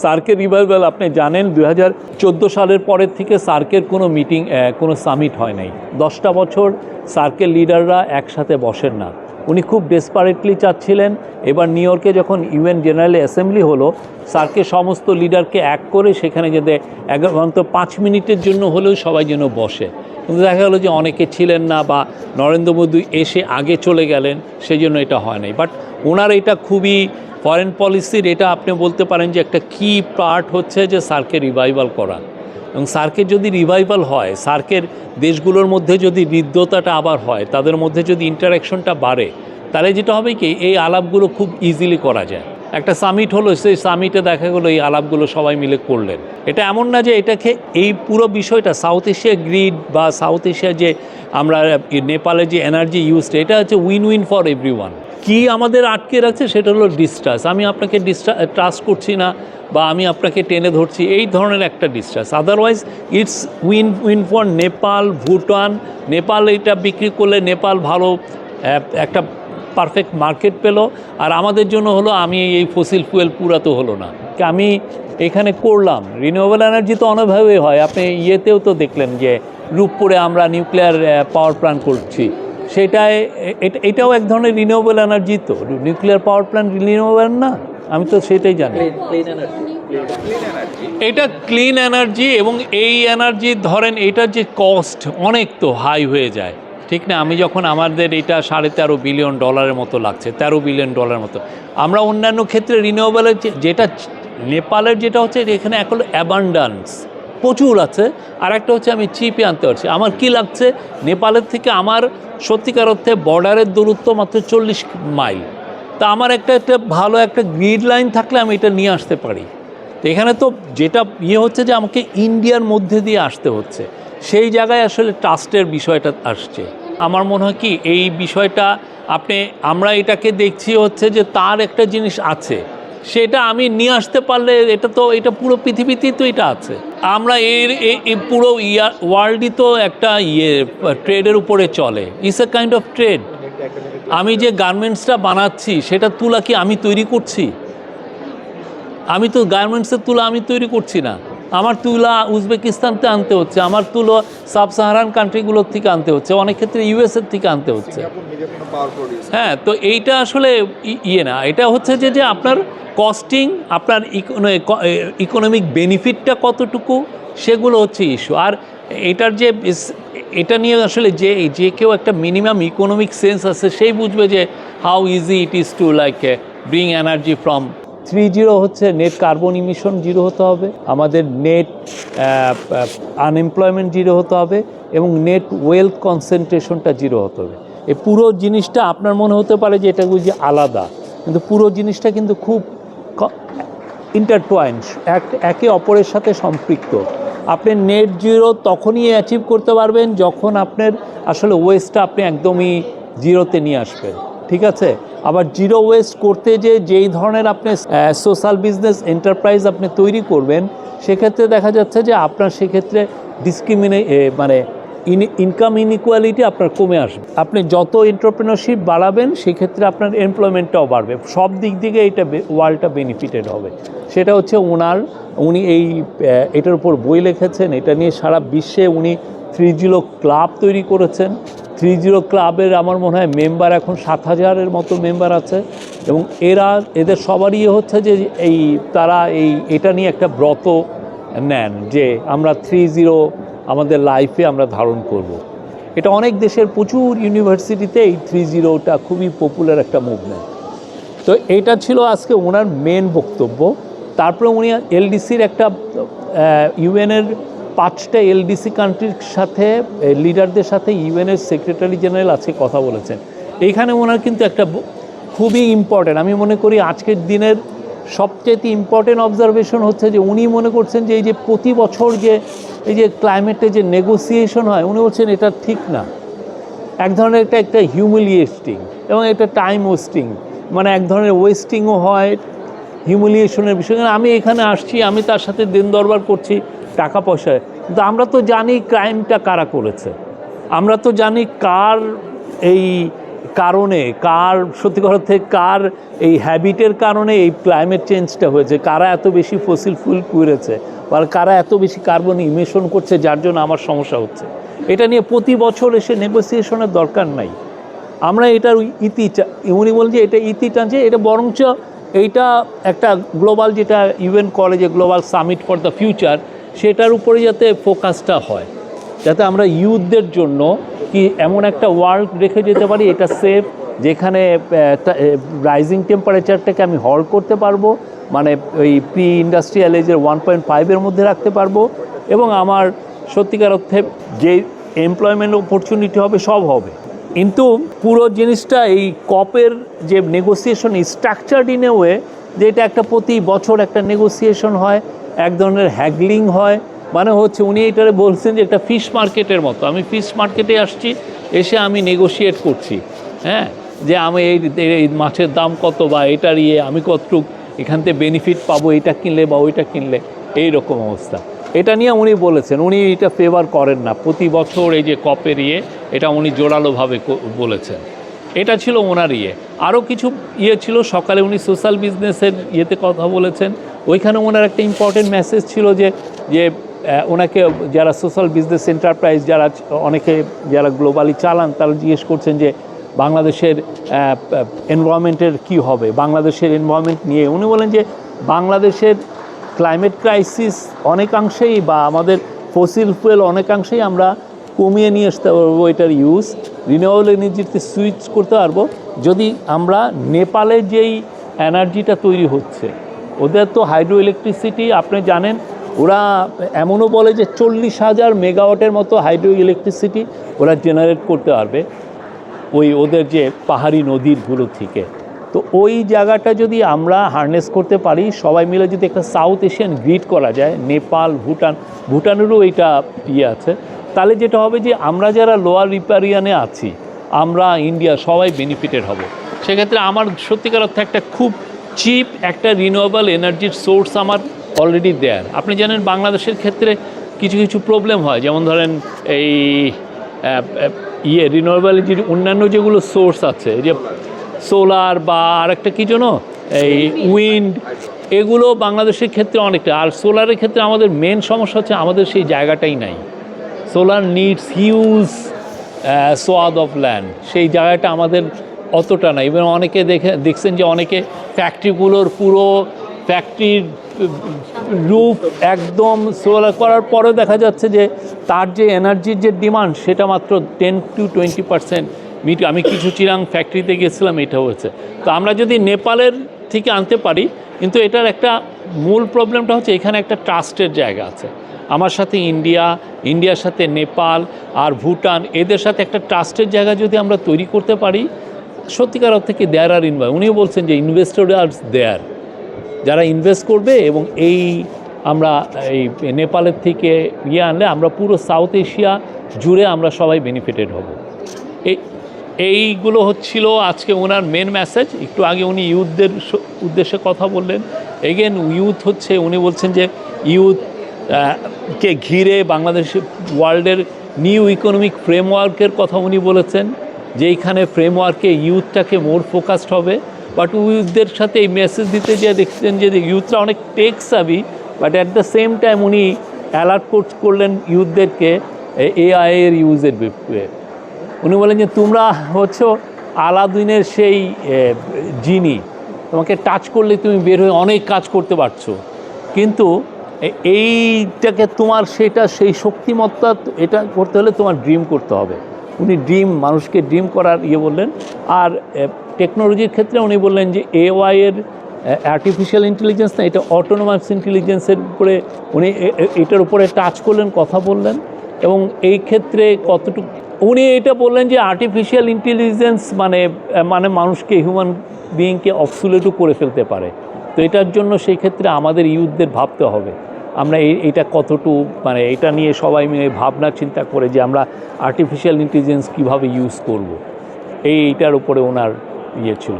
সার্কের রিভাইভাল আপনি জানেন 2014 সালের পরের থেকে সার্কের কোনো মিটিং কোনো সামিট হয় নাই। 10টা বছর সার্কের লিডাররা একসাথে বসেন না। উনি খুব ডেসপারেটলি চাচ্ছিলেন এবার নিউ ইয়র্কে যখন ইউএন জেনারেল অ্যাসেম্বলি হলো, সার্কের সমস্ত লিডারকে এক করে সেখানে যেতে অন্তত 5 মিনিটের জন্য হলেও সবাই যেন বসে। কিন্তু দেখা গেলো যে অনেকে ছিলেন না বা নরেন্দ্র মোদী এসে আগে চলে গেলেন, সেই জন্য এটা হয় নাই। বাট ওনার এটা খুবই ফরেন পলিসির, এটা আপনি বলতে পারেন যে একটা কি পার্ট হচ্ছে যে সার্কের রিভাইভাল করা। এবং সার্কের যদি রিভাইভাল হয়, সার্কের দেশগুলোর মধ্যে যদি হৃদ্যতাটা আবার হয়, তাদের মধ্যে যদি ইন্টারাকশনটা বাড়ে, তাহলে যেটা হবে কি এই আলাপগুলো খুব ইজিলি করা যায়। একটা সামিট হলো, সেই সামিটে দেখা গেলো এই আলাপগুলো সবাই মিলে করলেন। এটা এমন না যে এটাকে এই পুরো বিষয়টা সাউথ এশিয়া গ্রিড বা সাউথ এশিয়া যে আমরা নেপালের যে এনার্জি ইউজটা, এটা হচ্ছে উইন উইন ফর এভরিওয়ান। কি আমাদের আটকে রাখছে সেটা হলো ডিস্ট্রাস্ট। আমি আপনাকে ট্রাস্ট করছি না বা আমি আপনাকে টেনে ধরছি, এই ধরনের একটা distrust. Otherwise it's win win for Nepal, Bhutan. Nepal এটা বিক্রি করলে নেপাল ভালো একটা পারফেক্ট মার্কেট পেল, আর আমাদের জন্য হলো আমি এই ফসিল ফুয়েল পুরা তো হলো না। আমি এখানে করলাম রিনিউয়েবল এনার্জি তো অনেকভাবে হয়। আপনি ইয়েতেও তো দেখলেন যে রূপপুরে আমরা নিউক্লিয়ার পাওয়ার প্ল্যান্ট করছি, সেটায় এটাও এক ধরনের রিনিউয়েবল এনার্জি। তো নিউক্লিয়ার পাওয়ার প্ল্যান্ট রিনিউয়েবল না? আমি তো সেটাই জানি। এটা ক্লিন এনার্জি, এবং এই এনার্জি ধরেন এটার যে কস্ট অনেক তো হাই হয়ে যায়, ঠিক না? আমি যখন আমাদের এটা $13.5 বিলিয়ন মতো লাগছে, $13 বিলিয়ন মতো। আমরা অন্যান্য ক্ষেত্রে রিনিউয়েবলের যেটা নেপালের যেটা হচ্ছে এখানে এখন অ্যাবান্ডান্স প্রচুর আছে, আর একটা হচ্ছে আমি চিপে আনতে পারছি। আমার কি লাগছে, নেপালের থেকে আমার সত্যিকার অর্থে বর্ডারের দূরত্ব মাত্র 40 মাইল। তা আমার একটা ভালো একটা গ্রিড লাইন থাকলে আমি এটা নিয়ে আসতে পারি। তো এখানে তো যেটা হচ্ছে যে আমাকে ইন্ডিয়ার মধ্যে দিয়ে আসতে হচ্ছে, সেই জায়গায় আসলে ট্রাস্টের বিষয়টা আসছে। আমার মনে হয় কি এই বিষয়টা আমরা এটাকে দেখছি হচ্ছে যে তার একটা জিনিস আছে, সেটা আমি নিয়ে আসতে পারলে এটা পুরো পৃথিবীতেই তো এটা আছে। আমরা এই পুরো ওয়ার্ল্ডই তো একটা ট্রেডের উপরে চলে। It's a kind of trade. আমি যে গার্মেন্টসটা বানাচ্ছি সেটা তুলা কি আমি তৈরি করছি? আমি তো গার্মেন্টসের তুলা আমি তৈরি করছি না। আমার তুলা উজবেকিস্তানতে আনতে হচ্ছে, আমার তুলো সাব সাহারান কান্ট্রিগুলোর থেকে আনতে হচ্ছে, অনেক ক্ষেত্রে ইউএসএর থেকে আনতে হচ্ছে। হ্যাঁ, তো এইটা আসলে না, এটা হচ্ছে যে আপনার কস্টিং, আপনার ইকোনমিক বেনিফিটটা কতটুকু, সেগুলো হচ্ছে ইস্যু। আর এটার যে এটা নিয়ে আসলে যে কেউ একটা মিনিমাম ইকোনমিক সেন্স আছে, সেই বুঝবে যে how easy it is to bring energy from 3.0 হচ্ছে নেট কার্বন ইমিশন 0 হতে হবে, আমাদের নেট আনএমপ্লয়মেন্ট 0 হতে হবে, এবং নেট ওয়েলথ কনসেন্ট্রেশনটা 0 হতে হবে। এই পুরো জিনিসটা আপনার মনে হতে পারে যে এটা বুঝি আলাদা, কিন্তু পুরো জিনিসটা কিন্তু খুব ইন্টারটুয়াইন্ড, একে অপরের সাথে সম্পৃক্ত। আপনি নেট 0 তখনই অ্যাচিভ করতে পারবেন যখন আপনার আসলে ওয়েস্টটা আপনি একদমই 0-তে নিয়ে আসবেন, ঠিক আছে? আবার 0 ওয়েস্ট করতে যেই ধরনের আপনি সোশ্যাল বিজনেস এন্টারপ্রাইজ আপনি তৈরি করবেন, সেক্ষেত্রে দেখা যাচ্ছে যে আপনার সেক্ষেত্রে মানে ইনকাম ইনইকুয়ালিটি আপনার কমে আসবে। আপনি যত এন্টারপ্রেনারশিপ বাড়াবেন, সেক্ষেত্রে আপনার এমপ্লয়মেন্টটাও বাড়বে। সব দিক থেকে ওয়ার্ল্ডটা বেনিফিটেড হবে। সেটা হচ্ছে উনি এটার উপর বই লিখেছেন, এটা নিয়ে সারা বিশ্বে উনি 3.0 ক্লাব তৈরি করেছেন। 3.0 ক্লাবের আমার মনে হয় মেম্বার এখন 7,000-এর মতো মেম্বার আছে, এবং এদের সবারই হচ্ছে যে তারা এটা নিয়ে একটা ব্রত নেন যে আমরা 3.0 আমাদের লাইফে আমরা ধারণ করব। এটা অনেক দেশের প্রচুর ইউনিভার্সিটিতে এই 3.0টা খুবই পপুলার একটা মুভমেন্ট। তো এইটা ছিল আজকে ওনার মেন বক্তব্য। তারপরে উনি এলডিসির একটা ইউএনের 5টা এলডিসি কান্ট্রির সাথে লিডারদের সাথে ইউএনের সেক্রেটারি জেনারেল আজকে কথা বলেছেন। এইখানে ওনার কিন্তু একটা খুবই ইম্পর্টেন্ট, আমি মনে করি আজকের দিনের সবচেয়ে ইম্পর্টেন্ট অবজারভেশন হচ্ছে যে উনি মনে করছেন যে এই যে প্রতি বছর এই যে ক্লাইমেটে যে নেগোসিয়েশন হয়, উনি বলছেন এটা ঠিক না। এক ধরনের একটা হিউমিলিয়েটিং এবং একটা টাইম ওয়েস্টিং, মানে এক ধরনের ওয়েস্টিংও হয়, হিউমিলিয়েশনের বিষয়। আমি এখানে আসছি, আমি তার সাথে দিন দরবার করছি টাকা পয়সায়, কিন্তু আমরা তো জানি ক্রাইমটা কারা করেছে, আমরা তো জানি কার কারণে, কার সত্যি কথা অর্থে কার এই হ্যাবিটের কারণে এই ক্লাইমেট চেঞ্জটা হয়েছে, কারা এত বেশি ফসিল ফুয়েল পুড়েছে বা কারা এত বেশি কার্বন ইমিশন করছে যার জন্য আমার সমস্যা হচ্ছে, এটা নিয়ে প্রতি বছর এসে নেগোসিয়েশনের দরকার নাই। আমরা এটার উনি বলেন যে এটা ইতি টানছে, এটা বরঞ্চ এইটা একটা গ্লোবাল, যেটা ইউএন কলেজে global summit for the future, সেটার উপরে যাতে ফোকাসটা হয়, যাতে আমরা ইউথদের জন্য কি এমন একটা ওয়ার্ল্ড রেখে যেতে পারি এটা সেফ, যেখানে রাইজিং টেম্পারেচারটাকে আমি হল্ড করতে পারবো, মানে ওই প্রি ইন্ডাস্ট্রিয়াল এজের 1.5-এর মধ্যে রাখতে পারবো, এবং আমার সত্যিকার অর্থে যে এমপ্লয়মেন্ট অপরচুনিটি হবে সব হবে। কিন্তু পুরো জিনিসটা এই কপের যে negotiation structured in a way, যে এটা একটা প্রতি বছর একটা নেগোসিয়েশন হয়, এক ধরনের হ্যাগলিং হয়, মানে হচ্ছে উনি এটারে বলছেন যে একটা ফিশ মার্কেটের মতো, আমি ফিশ মার্কেটে আসছি, এসে আমি নেগোশিয়েট করছি, হ্যাঁ, যে আমি এই মাছের দাম কত বা এটার আমি কতটুক এখান থেকে বেনিফিট পাবো এটা কিনলে বা ওইটা কিনলে, এই রকম অবস্থা। এটা নিয়ে উনি বলেছেন উনি এটা ফেভার করেন না, প্রতি বছর এই যে কপের এটা উনি জোরালোভাবে বলেছেন। এটা ছিল ওনার আরও কিছু ছিল। সকালে উনি সোশ্যাল বিজনেসের কথা বলেছেন, ওইখানে ওনার একটা ইম্পর্টেন্ট মেসেজ ছিল যে ওনাকে যারা সোশ্যাল বিজনেস এন্টারপ্রাইজ অনেকে যারা গ্লোবালি চালান, তারা জিজ্ঞেস করছেন যে বাংলাদেশের এনভায়রনমেন্টের কি হবে, বাংলাদেশের এনভায়রনমেন্ট নিয়ে উনি বলেন যে বাংলাদেশের ক্লাইমেট ক্রাইসিস অনেকাংশেই বা আমাদের ফসিল ফুয়েল অনেকাংশেই আমরা কমিয়ে নিয়ে আসতে পারবো, এটার ইউজ রিনিউয়েবল এনার্জিতে সুইচ করতে পারবো যদি আমরা নেপালে যেই এনার্জিটা তৈরি হচ্ছে, ওদের তো হাইড্রো ইলেকট্রিসিটি আপনি জানেন, ওরা এমনও বলে যে 40,000 মেগাওয়াটের মতো হাইড্রো ইলেকট্রিসিটি ওরা জেনারেট করতে পারবে ওদের যে পাহাড়ি নদীরগুলো থেকে। তো ওই জায়গাটা যদি আমরা হারনেস করতে পারি, সবাই মিলে যদি একটা সাউথ এশিয়ান গ্রিড করা যায়, নেপাল, ভুটানেরও এইটা আছে, তাহলে যেটা হবে যে আমরা যারা লোয়ার রিপারিয়ানে আছি, আমরা ইন্ডিয়া সবাই বেনিফিটেড হব। সেক্ষেত্রে আমার সত্যিকার অর্থে একটা খুব চিপ একটা রিনিউয়েবল এনার্জির সোর্স আমার অলরেডি দেয়ার। আপনি জানেন বাংলাদেশের ক্ষেত্রে কিছু কিছু প্রবলেম হয়, যেমন ধরেন এই রিনিউয়েবল এনার্জির অন্যান্য যেগুলো সোর্স আছে, যে সোলার বা আরেকটা কী জন্য এই উইন্ড, এগুলো বাংলাদেশের ক্ষেত্রে অনেকটা। আর সোলারের ক্ষেত্রে আমাদের মেন সমস্যা হচ্ছে আমাদের সেই জায়গাটাই নাই। Solar needs huge swathe of land, সেই জায়গাটা আমাদের অতটা নাই। এবং অনেকে দেখছেন যে অনেকে ফ্যাক্টরিগুলোর পুরো ফ্যাক্টরির রুফ একদম সোলার করার পরেও দেখা যাচ্ছে যে তার যে এনার্জির যে ডিমান্ড সেটা মাত্র 10-20% মিট। আমি কিছু চিরাং ফ্যাক্টরিতে গেছিলাম, এটা হয়েছে। তো আমরা যদি নেপালের থেকে আনতে পারি, কিন্তু এটার একটা মূল প্রবলেমটা হচ্ছে এখানে একটা ট্রাস্টের জায়গা আছে। আমার সাথে ইন্ডিয়ার সাথে নেপাল আর ভুটান, এদের সাথে একটা ট্রাস্টের জায়গা যদি আমরা তৈরি করতে পারি, সত্যিকার অর্থে কি দেয়ার আর উনিও বলছেন যে ইনভেস্টর আর দেয়ার, যারা ইনভেস্ট করবে, এবং আমরা এই নেপালের থেকে আনলে আমরা পুরো সাউথ এশিয়া জুড়ে আমরা সবাই বেনিফিটেড হব। এইগুলো হচ্ছিল আজকে ওনার মেন মেসেজ। একটু আগে উনি ইউথদের উদ্দেশ্যে কথা বললেন। এগেন ইউথ হচ্ছে, উনি বলছেন যে ইউথকে ঘিরে বাংলাদেশের ওয়ার্ল্ডের নিউ ইকোনমিক ফ্রেমওয়ার্কের কথা উনি বলেছেন, যে এইখানে ফ্রেমওয়ার্কে ইউথটাকে মোর ফোকাসড হবে। বাট ইউথদের সাথে এই মেসেজ দিতে যে দেখছেন যে ইউথরা অনেক টেক সাবি, but at the same time উনি অ্যালার্ট করলেন ইউথদেরকে এআই এর ইউজের বিষয়ে। উনি বলেন যে তোমরা হচ্ছে আলাদিনের সেই জিনি, তোমাকে টাচ করলে তুমি বের হয়ে অনেক কাজ করতে পারছো, কিন্তু এইটাকে তোমার সেই শক্তিমত্তা এটা করতে হলে তোমার ড্রিম করতে হবে। উনি মানুষকে ড্রিম করার বললেন। আর টেকনোলজির ক্ষেত্রে উনি বললেন যে এআই এর আর্টিফিশিয়াল ইন্টেলিজেন্স না, এটা অটোনোমাস ইন্টেলিজেন্সের উপরে উনি এটার উপরে টাচ করলেন, কথা বললেন। এবং এই ক্ষেত্রে কতটুকু উনি এটা বললেন যে আর্টিফিশিয়াল ইন্টেলিজেন্স মানে মানুষকে, হিউম্যান বিইংকে অবসোলিউটও করে ফেলতে পারে। তো এটার জন্য সেই ক্ষেত্রে আমাদের ইউথদের ভাবতে হবে আমরা এটা কতটুকু এটা নিয়ে সবাই মিলে ভাবনা চিন্তা করে যে আমরা আর্টিফিশিয়াল ইন্টেলিজেন্স কীভাবে ইউজ করব, এইটার উপরে ওনার ছিল।